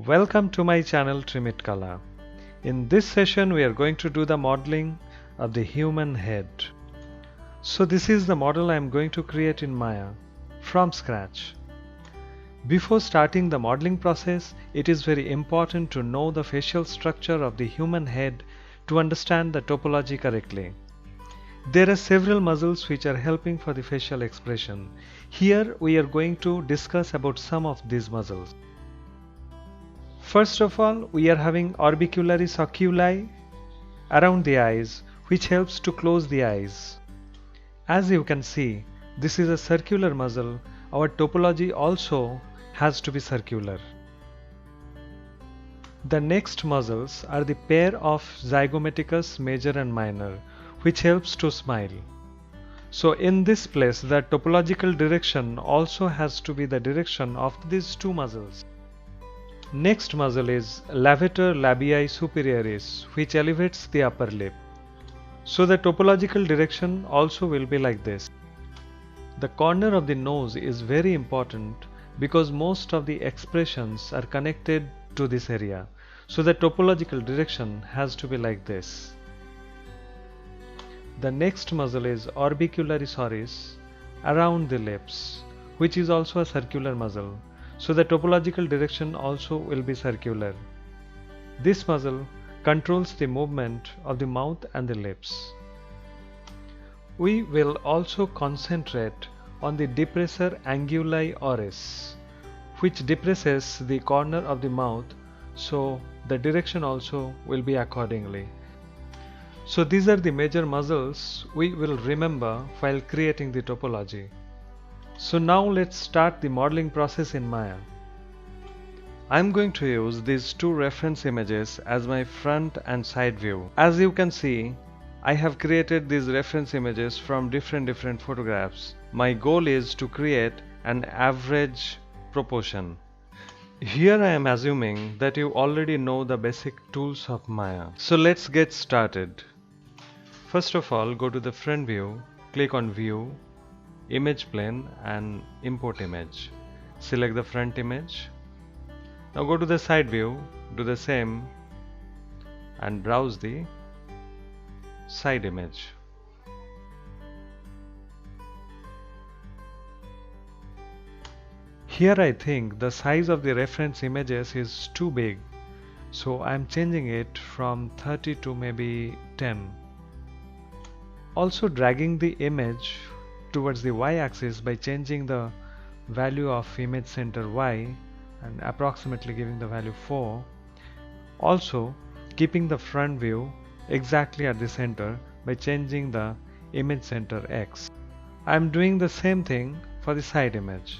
Welcome to my channel Trimit Kala. In this session we are going to do the modeling of the human head. So this is the model I am going to create in Maya from scratch. Before starting the modeling process, it is very important to know the facial structure of the human head to understand the topology correctly. There are several muscles which are helping for the facial expression. Here we are going to discuss about some of these muscles. First of all, we are having orbicularis oculi around the eyes, which helps to close the eyes. As you can see, this is a circular muscle. Our topology also has to be circular. The next muscles are the pair of zygomaticus major and minor, which helps to smile. So in this place, the topological direction also has to be the direction of these two muscles. Next muscle is levator labii superioris, which elevates the upper lip. So the topological direction also will be like this. The corner of the nose is very important because most of the expressions are connected to this area. So the topological direction has to be like this. The next muscle is orbicularis oris around the lips, which is also a circular muscle. So the topological direction also will be circular. This muscle controls the movement of the mouth and the lips. We will also concentrate on the depressor anguli oris, which depresses the corner of the mouth, so the direction also will be accordingly. So these are the major muscles we will remember while creating the topology. So now let's start the modeling process in Maya. I'm going to use these two reference images as my front and side view. As you can see, I have created these reference images from different photographs. My goal is to create an average proportion. Here I am assuming that you already know the basic tools of Maya. So let's get started. First of all, go to the front view, click on View, Image Plane and Import Image. Select the front image. Now go to the side view, do the same and browse the side image. Here I think the size of the reference images is too big, so I am changing it from 30 to maybe 10. Also dragging the image towards the y-axis by changing the value of image center y and approximately giving the value 4. Also keeping the front view exactly at the center by changing the image center x. I am doing the same thing for the side image.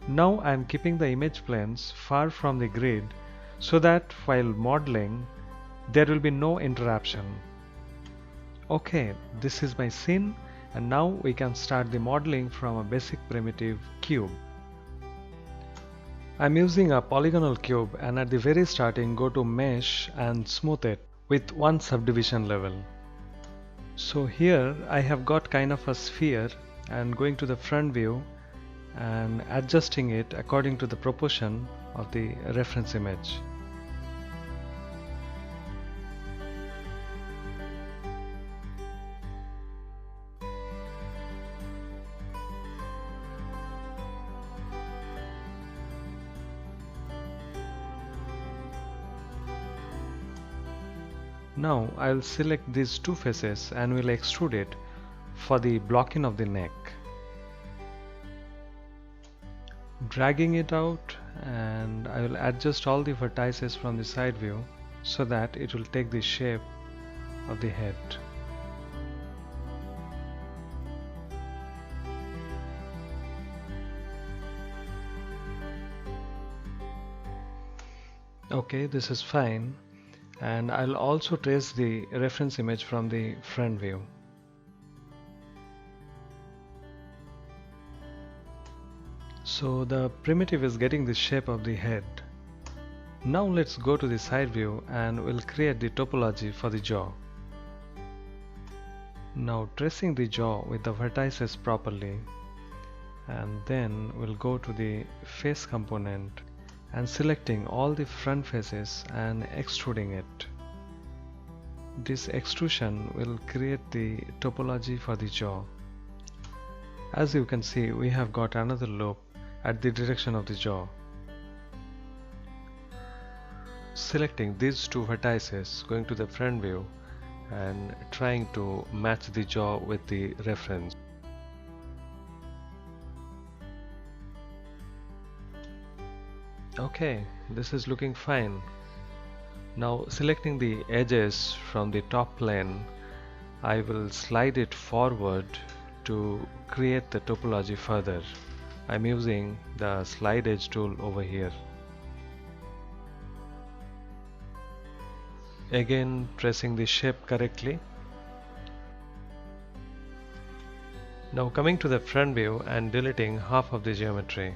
Now I am keeping the image planes far from the grid so that while modeling there will be no interruption. Okay, this is my scene. And now we can start the modeling from a basic primitive cube. I'm using a polygonal cube and at the very starting go to mesh and smooth it with one subdivision level. So here I have got kind of a sphere and going to the front view and adjusting it according to the proportion of the reference image. Now I will select these two faces and will extrude it for the blocking of the neck. Dragging it out and I will adjust all the vertices from the side view so that it will take the shape of the head. Okay, this is fine. And I'll also trace the reference image from the front view. So the primitive is getting the shape of the head. Now let's go to the side view and we'll create the topology for the jaw. Now tracing the jaw with the vertices properly, and then we'll go to the face component and selecting all the front faces and extruding it. This extrusion will create the topology for the jaw. As you can see, we have got another loop at the direction of the jaw. Selecting these two vertices, going to the front view and trying to match the jaw with the reference. Okay, this is looking fine. Now selecting the edges from the top plane, I will slide it forward to create the topology further. I'm using the slide edge tool over here. Again pressing the shape correctly. Now coming to the front view and deleting half of the geometry.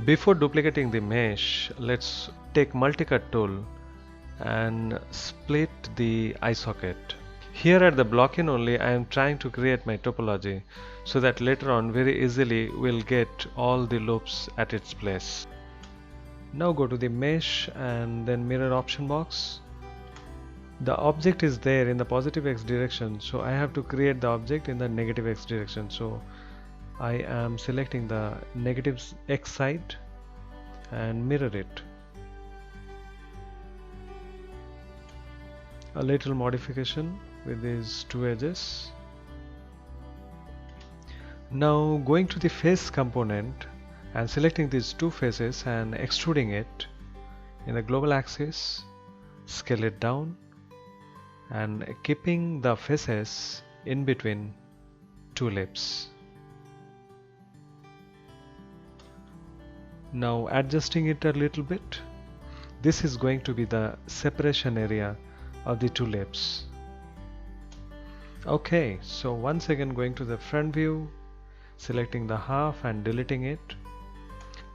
Before duplicating the mesh, let's take multi-cut tool and split the eye socket. Here at the block-in only, I am trying to create my topology so that later on very easily we'll get all the loops at its place. Now go to the mesh and then mirror option box. The object is there in the positive x direction, so I have to create the object in the negative x direction. So I am selecting the negative x side and mirror it. A little modification with these two edges. Now going to the face component and selecting these two faces and extruding it in the global axis, scale it down and keeping the faces in between two lips. Now adjusting it a little bit. This is going to be the separation area of the two lips. Okay, so once again going to the front view, selecting the half and deleting it.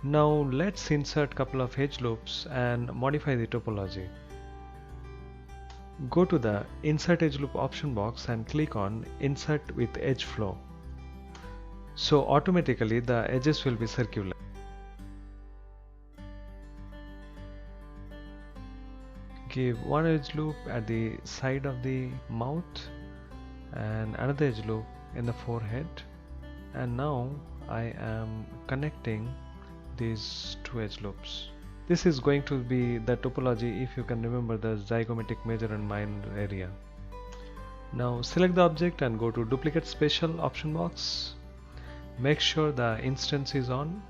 Now let's insert couple of edge loops and modify the topology. Go to the insert edge loop option box and click on insert with edge flow. So automatically the edges will be circular. Give one edge loop at the side of the mouth and another edge loop in the forehead, and now I am connecting these two edge loops. This is going to be the topology if you can remember the zygomatic major and minor area. Now select the object and go to duplicate spatial option box. Make sure the instance is on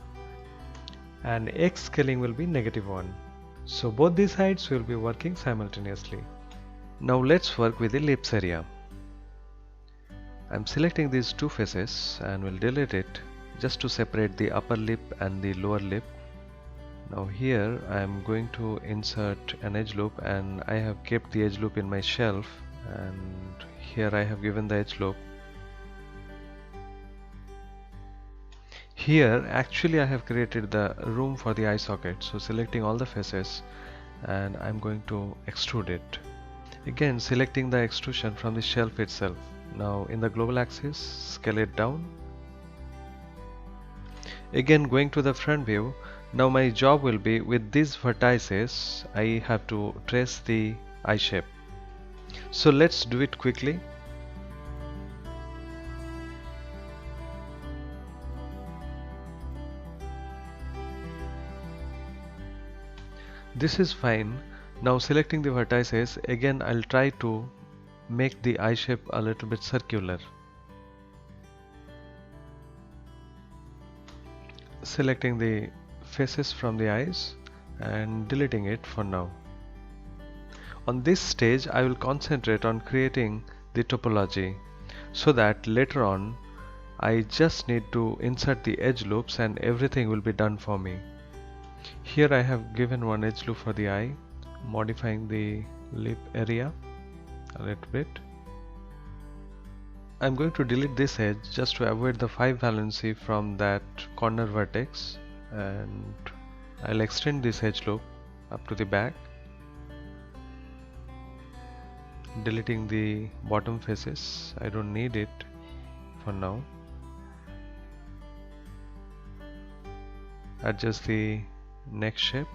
and X scaling will be -1. So both these sides will be working simultaneously. Now let's work with the lips area. I'm selecting these two faces and will delete it just to separate the upper lip and the lower lip. Now here I am going to insert an edge loop, and I have kept the edge loop in my shelf, and here I have given the edge loop. Here actually I have created the room for the eye socket, so selecting all the faces and I'm going to extrude it. Again selecting the extrusion from the shelf itself. Now in the global axis, scale it down. Again going to the front view. Now my job will be with these vertices, I have to trace the eye shape. So let's do it quickly. This is fine. Now selecting the vertices, again I'll try to make the eye shape a little bit circular. Selecting the faces from the eyes and deleting it for now. On this stage I will concentrate on creating the topology so that later on I just need to insert the edge loops and everything will be done for me. Here I have given one edge loop for the eye, modifying the lip area a little bit. I'm going to delete this edge just to avoid the 5 valency from that corner vertex, and I'll extend this edge loop up to the back, deleting the bottom faces. I don't need it for now. Adjust the neck shape.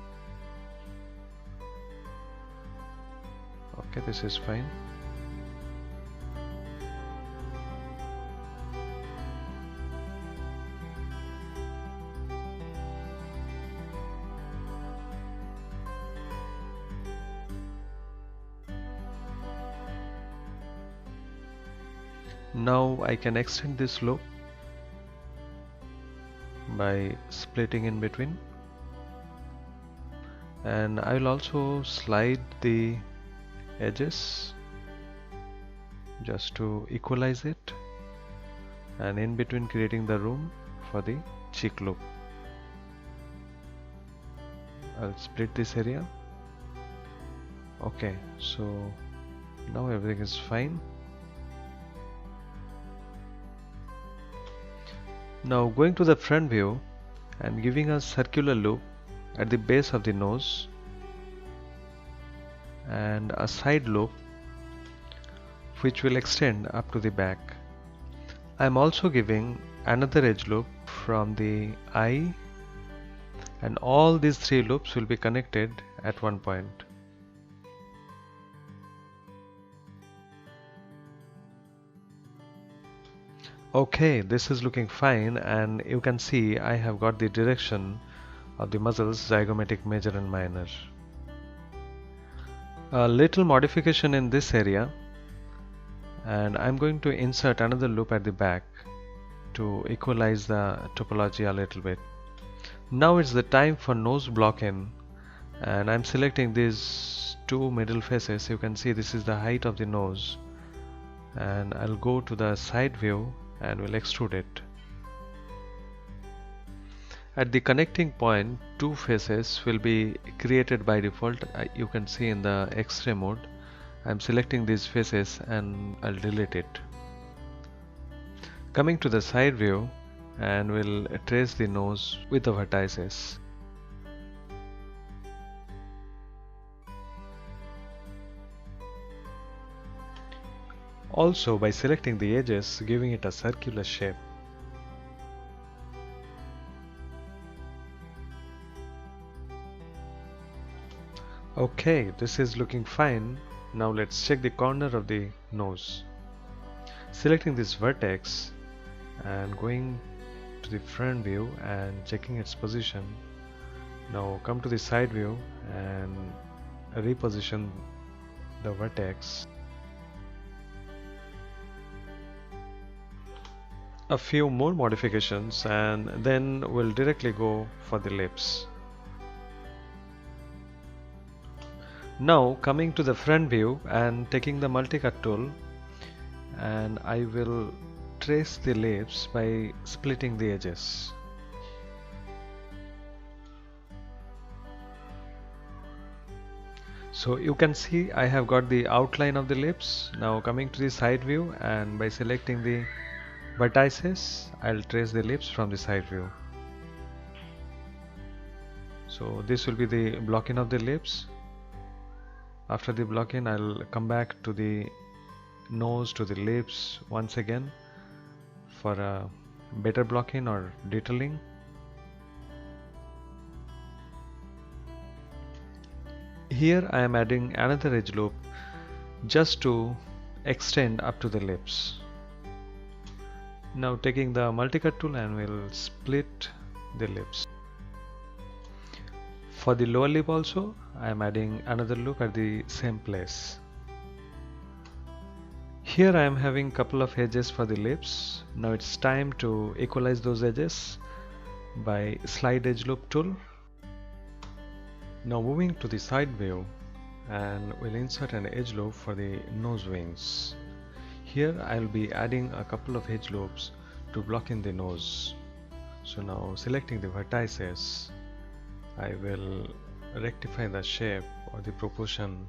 Okay, this is fine. Now I can extend this loop by splitting in between, and I will also slide the edges just to equalize it, and in between creating the room for the cheek loop. I'll split this area. Okay, so now everything is fine. Now going to the front view and giving a circular loop at the base of the nose and a side loop which will extend up to the back. I am also giving another edge loop from the eye, and all these three loops will be connected at one point. Okay, this is looking fine, and you can see I have got the direction of the muscles zygomatic major and minor. A little modification in this area, and I'm going to insert another loop at the back to equalize the topology a little bit. Now it's the time for nose block in, and I'm selecting these two middle faces. You can see this is the height of the nose, and I'll go to the side view and will extrude it. At the connecting point, two faces will be created by default. You can see in the X-ray mode. I'm selecting these faces and I'll delete it. Coming to the side view, and we'll trace the nose with the vertices. Also, by selecting the edges, giving it a circular shape. Okay, this is looking fine. Now let's check the corner of the nose. Selecting this vertex and going to the front view and checking its position. Now come to the side view and reposition the vertex. A few more modifications, and then we'll directly go for the lips. Now coming to the front view and taking the multi-cut tool, and I will trace the lips by splitting the edges. So you can see I have got the outline of the lips. Now coming to the side view, and by selecting the vertices, I'll trace the lips from the side view. So this will be the block-in of the lips. After the block-in, I'll come back to the nose, to the lips once again for a better block-in or detailing. Here I am adding another edge loop just to extend up to the lips. Now taking the multi-cut tool, and we'll split the lips. For the lower lip also, I am adding another loop at the same place. Here I am having couple of edges for the lips. Now it's time to equalize those edges by slide edge loop tool. Now moving to the side view, and we'll insert an edge loop for the nose wings. Here I will be adding a couple of edge loops to block in the nose. So now selecting the vertices, I will rectify the shape or the proportion.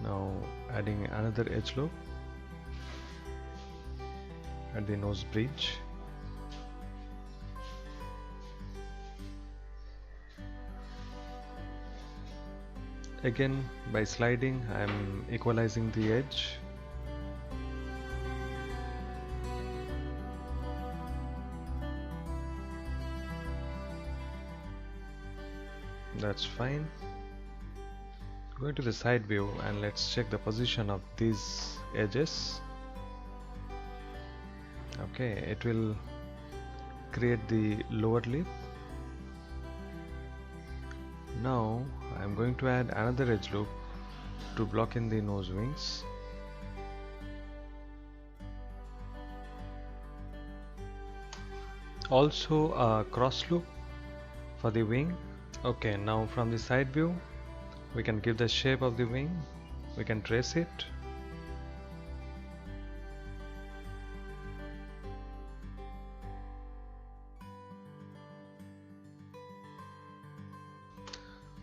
Now adding another edge loop at the nose bridge. Again, by sliding, I am equalizing the edge. That's fine. Go to the side view and let's check the position of these edges. Okay, it will create the lower lip. Now I'm going to add another edge loop to block in the nose wings. Also a cross loop for the wing. Okay, now from the side view we can give the shape of the wing. We can trace it.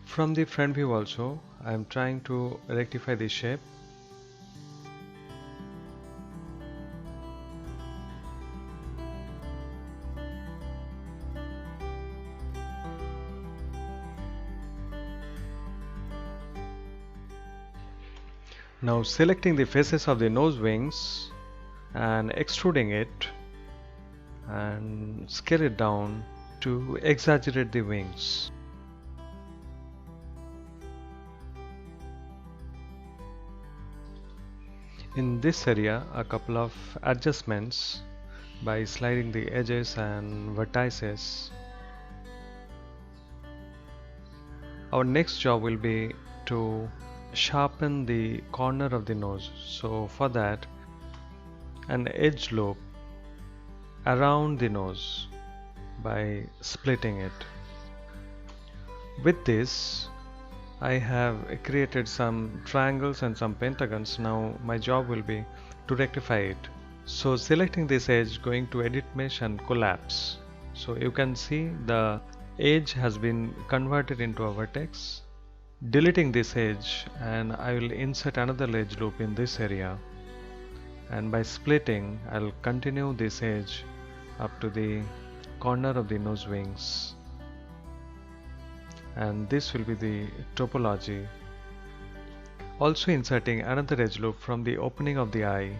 From the front view also, I am trying to rectify the shape. Now selecting the faces of the nose wings and extruding it and scale it down to exaggerate the wings. In this area, a couple of adjustments by sliding the edges and vertices. Our next job will be to sharpen the corner of the nose. So for that, an edge loop around the nose by splitting it. With this, I have created some triangles and some pentagons. Now my job will be to rectify it. So selecting this edge, going to edit mesh and collapse. So you can see the edge has been converted into a vertex. Deleting this edge, and I will insert another edge loop in this area, and by splitting I'll continue this edge up to the corner of the nose wings, and this will be the topology. Also inserting another edge loop from the opening of the eye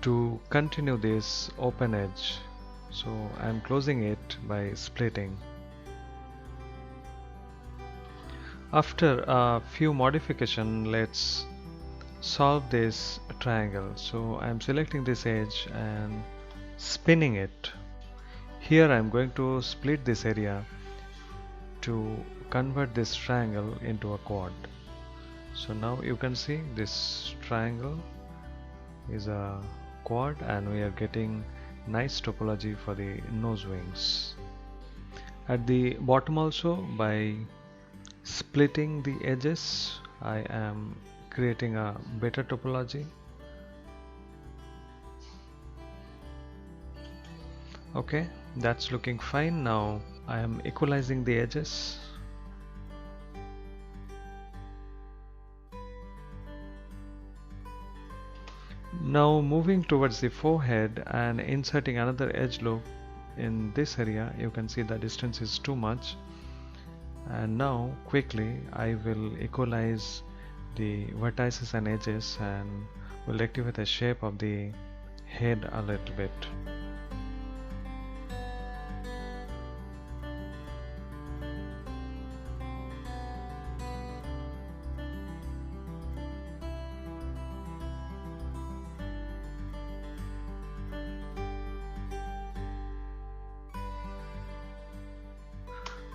to continue this open edge. So I am closing it by splitting. After a few modifications, let's solve this triangle. So I am selecting this edge and spinning it. Here I am going to split this area to convert this triangle into a quad. So now you can see this triangle is a quad and we are getting nice topology for the nose wings. At the bottom also, by splitting the edges, I am creating a better topology. Okay, that's looking fine. Now I am equalizing the edges. Now moving towards the forehead and inserting another edge loop in this area. You can see the distance is too much, and now quickly I will equalize the vertices and edges and will rectify the shape of the head a little bit.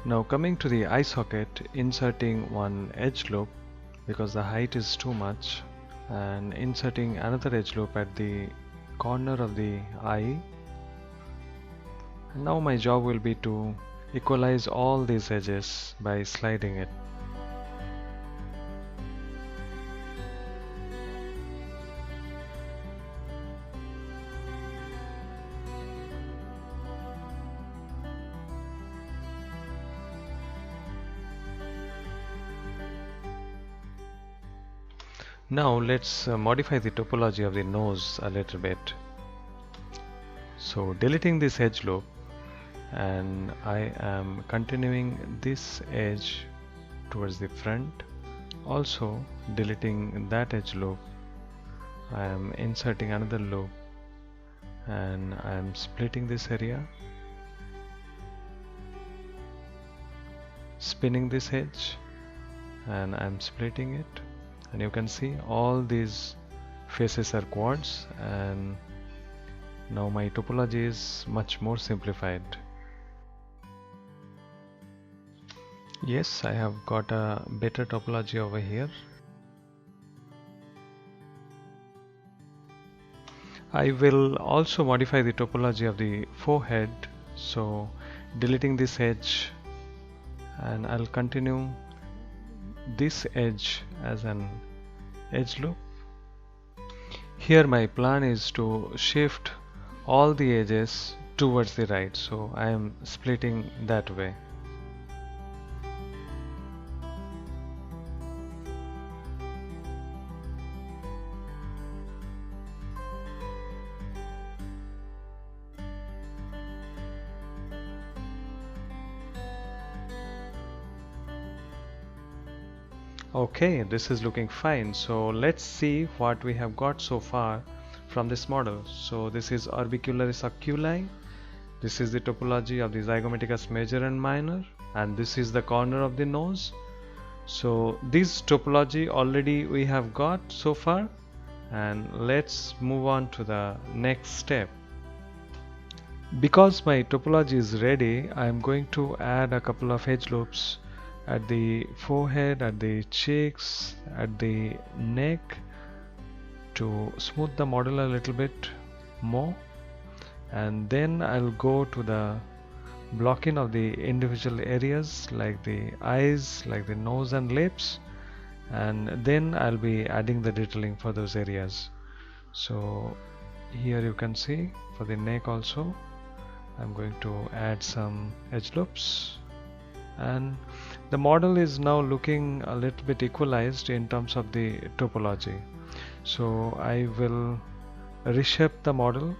Now coming to the eye socket, inserting one edge loop because the height is too much, and inserting another edge loop at the corner of the eye. And now my job will be to equalize all these edges by sliding it. Now let's modify the topology of the nose a little bit. So deleting this edge loop, and I am continuing this edge towards the front. Also deleting that edge loop, I am inserting another loop and I am splitting this area. spinning this edge and I'm splitting it, and you can see all these faces are quads, and now my topology is much more simplified. Yes, I have got a better topology over here. I will also modify the topology of the forehead, so deleting this edge, and I'll continue this edge as an edge loop. Here my plan is to shift all the edges towards the right, so I am splitting that way. Okay, this is looking fine. So let's see what we have got so far from this model. So this is orbicularis oculi. This is the topology of the zygomaticus major and minor, and this is the corner of the nose. So this topology already we have got so far, and let's move on to the next step. Because my topology is ready, I am going to add a couple of edge loops at the forehead, at the cheeks, at the neck to smooth the model a little bit more, and then I'll go to the blocking of the individual areas like the eyes, like the nose and lips, and then I'll be adding the detailing for those areas. So here you can see for the neck also I'm going to add some edge loops, and the model is now looking a little bit equalized in terms of the topology. So I will reshape the model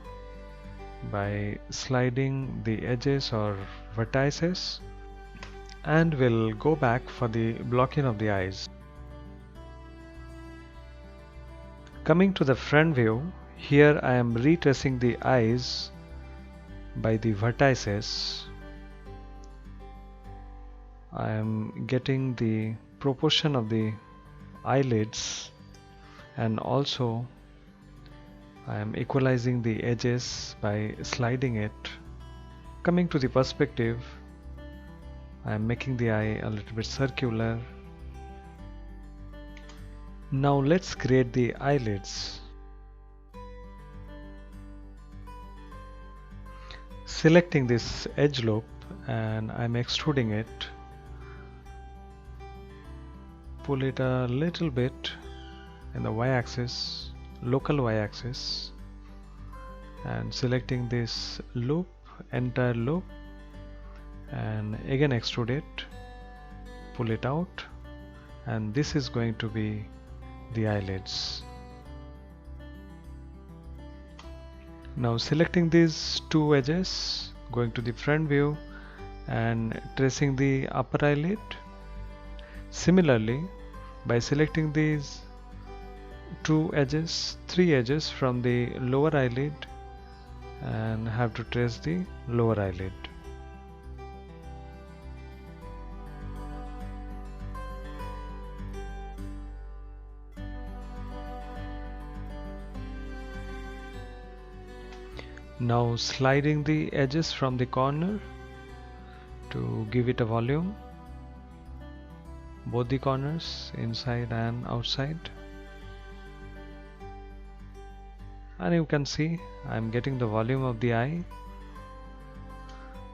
by sliding the edges or vertices, and we'll go back for the blocking of the eyes. Coming to the front view, here I am retracing the eyes by the vertices. I am getting the proportion of the eyelids, and also I am equalizing the edges by sliding it. Coming to the perspective, I am making the eye a little bit circular. Now let's create the eyelids. Selecting this edge loop, and I'm extruding it. Pull it a little bit in the y-axis, local y-axis, and selecting this loop, entire loop, and again extrude it, pull it out, and this is going to be the eyelids. Now selecting these two edges, going to the front view and tracing the upper eyelid. Similarly, by selecting these two edges, three edges from the lower eyelid, and have to trace the lower eyelid. Now sliding the edges from the corner to give it a volume, both the corners, inside and outside. And you can see I'm getting the volume of the eye.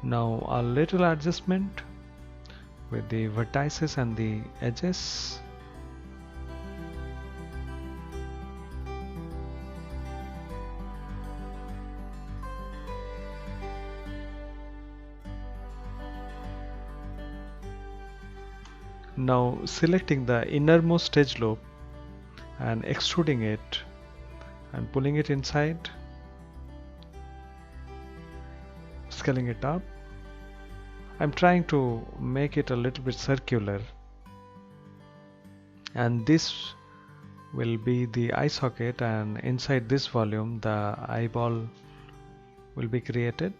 Now a little adjustment with the vertices and the edges. Now selecting the innermost edge loop and extruding it and pulling it inside, scaling it up. I'm trying to make it a little bit circular, and this will be the eye socket, and inside this volume the eyeball will be created.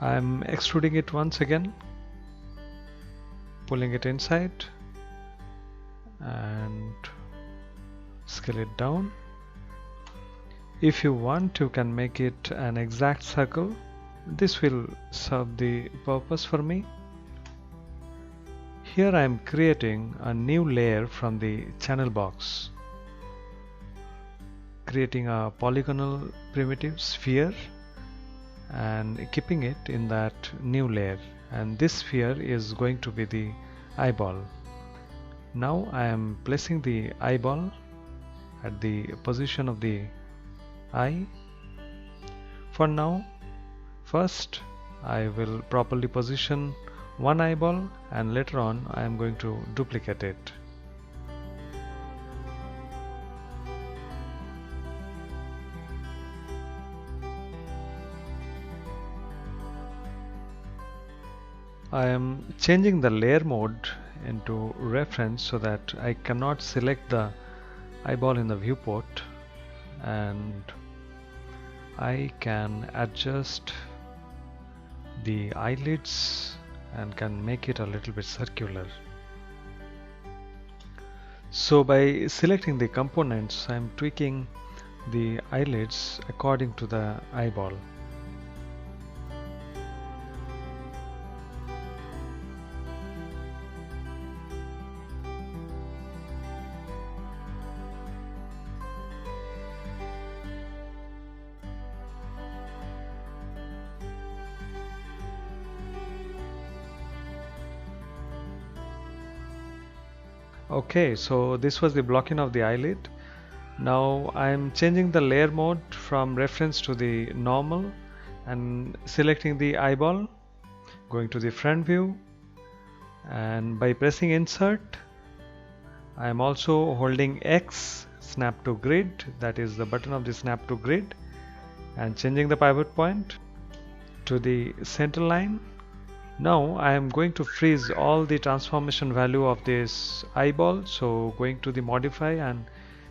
I'm extruding it once again, pulling it inside and scale it down. If you want, you can make it an exact circle. This will serve the purpose for me. Here I am creating a new layer from the channel box, creating a polygonal primitive sphere and keeping it in that new layer, and this sphere is going to be the eyeball. Now I am placing the eyeball at the position of the eye. For now, first I will properly position one eyeball, and later on I am going to duplicate it. I am changing the layer mode into reference so that I cannot select the eyeball in the viewport, and I can adjust the eyelids and can make it a little bit circular. So by selecting the components, I am tweaking the eyelids according to the eyeball. Okay, so this was the blocking of the eyelid. Now I am changing the layer mode from reference to the normal and selecting the eyeball, going to the front view, and by pressing insert I am also holding X, snap to grid, that is the button of the snap to grid, and changing the pivot point to the center line. Now I am going to freeze all the transformation value of this eyeball, so going to the modify and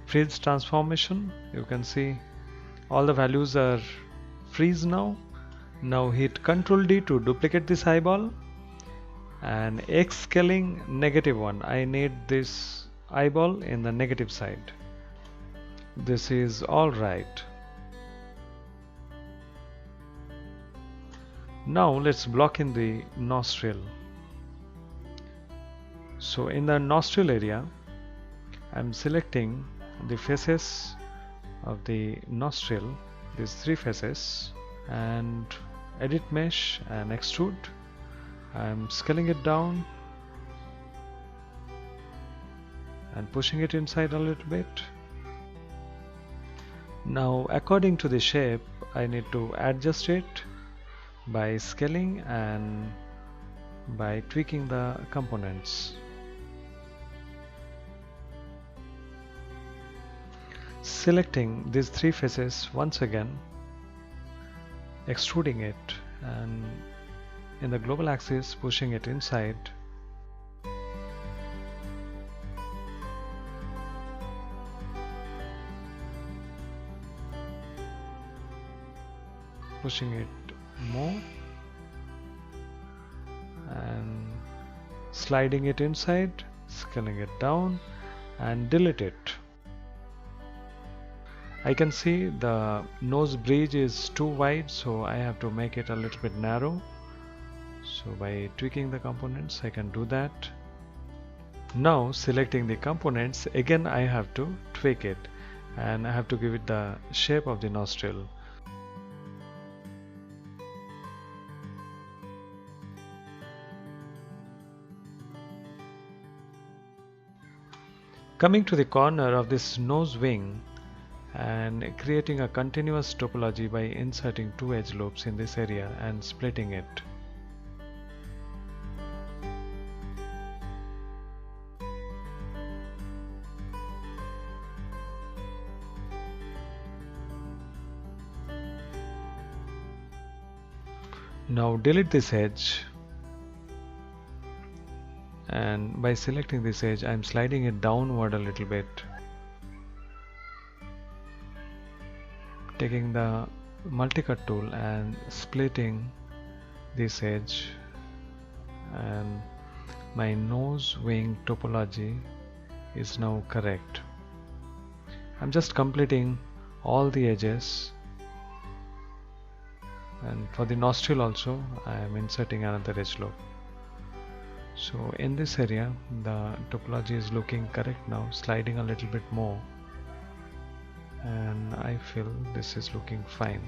freeze transformation. You can see all the values are freeze now. Now hit Ctrl D to duplicate this eyeball, and X scaling -1. I need this eyeball in the negative side. This is all right. Now let's block in the nostril. So in the nostril area, I'm selecting the faces of the nostril, these three faces, and edit mesh and extrude. I'm scaling it down and pushing it inside a little bit. Now according to the shape, I need to adjust it by scaling and by tweaking the components. Selecting these three faces once again, extruding it, and in the global axis pushing it inside. Pushing it more and sliding it inside, scaling it down and delete it. I can see the nose bridge is too wide, so I have to make it a little bit narrow. So by tweaking the components I can do that. Now selecting the components, again I have to tweak it and I have to give it the shape of the nostril. Coming to the corner of this nose wing and creating a continuous topology by inserting two edge loops in this area and splitting it. Now delete this edge, and by selecting this edge I am sliding it downward a little bit, taking the multi-cut tool and splitting this edge, and my nose wing topology is now correct. I'm just completing all the edges, and for the nostril also I am inserting another edge loop. So in this area the topology is looking correct now, sliding a little bit more, and I feel this is looking fine.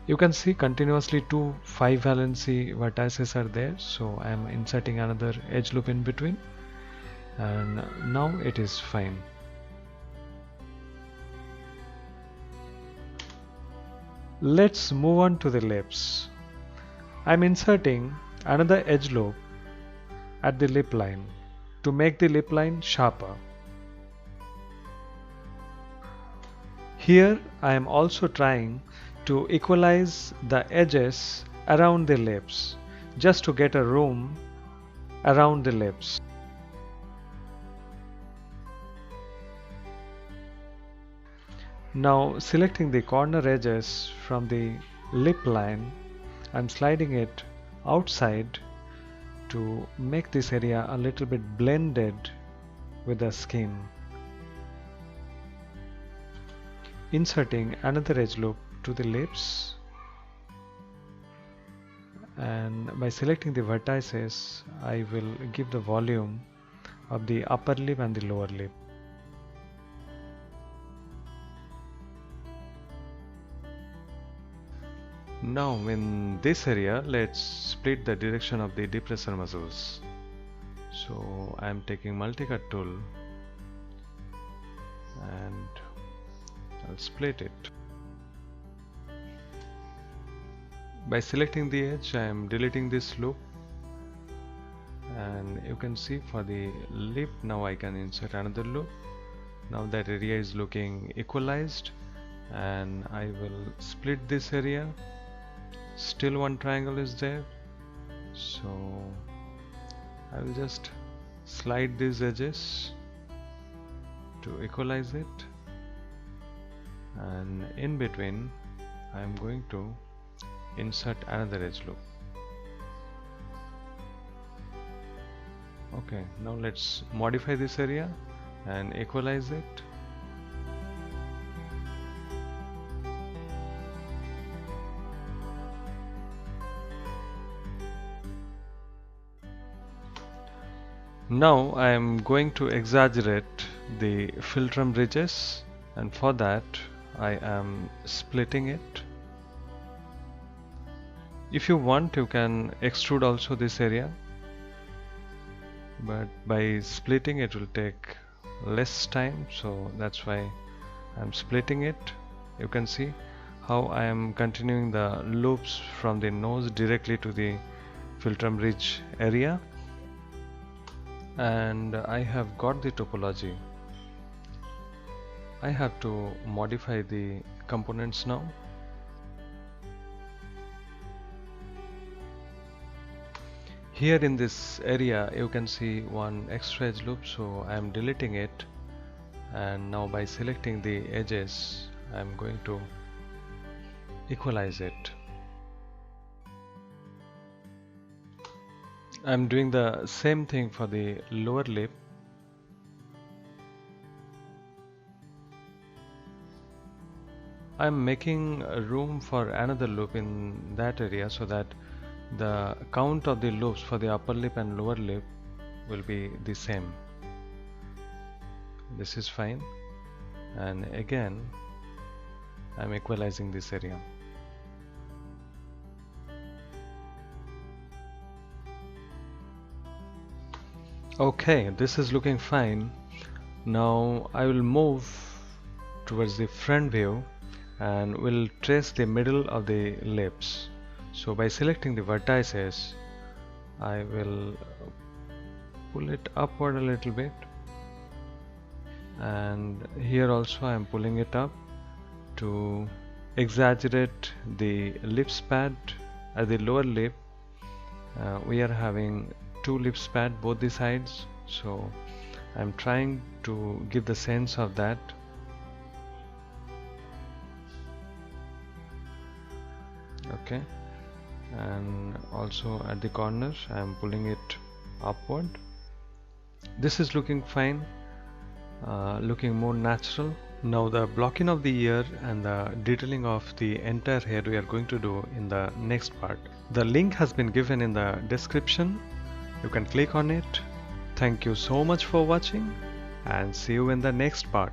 You can see continuously two 5 valency vertices are there, so I am inserting another edge loop in between, and now it is fine. Let's move on to the lips. I'm inserting another edge loop at the lip line to make the lip line sharper. Here I am also trying to equalize the edges around the lips, just to get a room around the lips. Now selecting the corner edges from the lip line, I'm sliding it outside to make this area a little bit blended with the skin. Inserting another edge loop to the lips, and by selecting the vertices I will give the volume of the upper lip and the lower lip. Now in this area let's split the direction of the depressor muscles. So I am taking multi-cut tool and I'll split it. By selecting the edge I am deleting this loop, and you can see for the lip now I can insert another loop. Now that area is looking equalized, and I will split this area. Still one triangle is there, so I will just slide these edges to equalize it, and in between I am going to insert another edge loop. Okay, now let's modify this area and equalize it. Now I am going to exaggerate the philtrum ridges, and for that I am splitting it. If you want you can extrude also this area, but by splitting it will take less time, so that's why I'm splitting it. You can see how I am continuing the loops from the nose directly to the philtrum ridge area, and I have got the topology. I have to modify the components now. Here in this area you can see one extra edge loop, so I am deleting it, and now by selecting the edges I am going to equalize it. I am doing the same thing for the lower lip. I am making room for another loop in that area so that the count of the loops for the upper lip and lower lip will be the same. This is fine, and again I am equalizing this area. Okay, this is looking fine. Now I will move towards the front view and will trace the middle of the lips. So by selecting the vertices I will pull it upward a little bit, and here also I am pulling it up to exaggerate the lips pad. At the lower lip we are having two lips pad both the sides, so I am trying to give the sense of that. Okay, and also at the corner I am pulling it upward. This is looking fine, looking more natural. Now the blocking of the ear and the detailing of the entire hair we are going to do in the next part. The link has been given in the description. You can click on it. Thank you so much for watching and see you in the next part.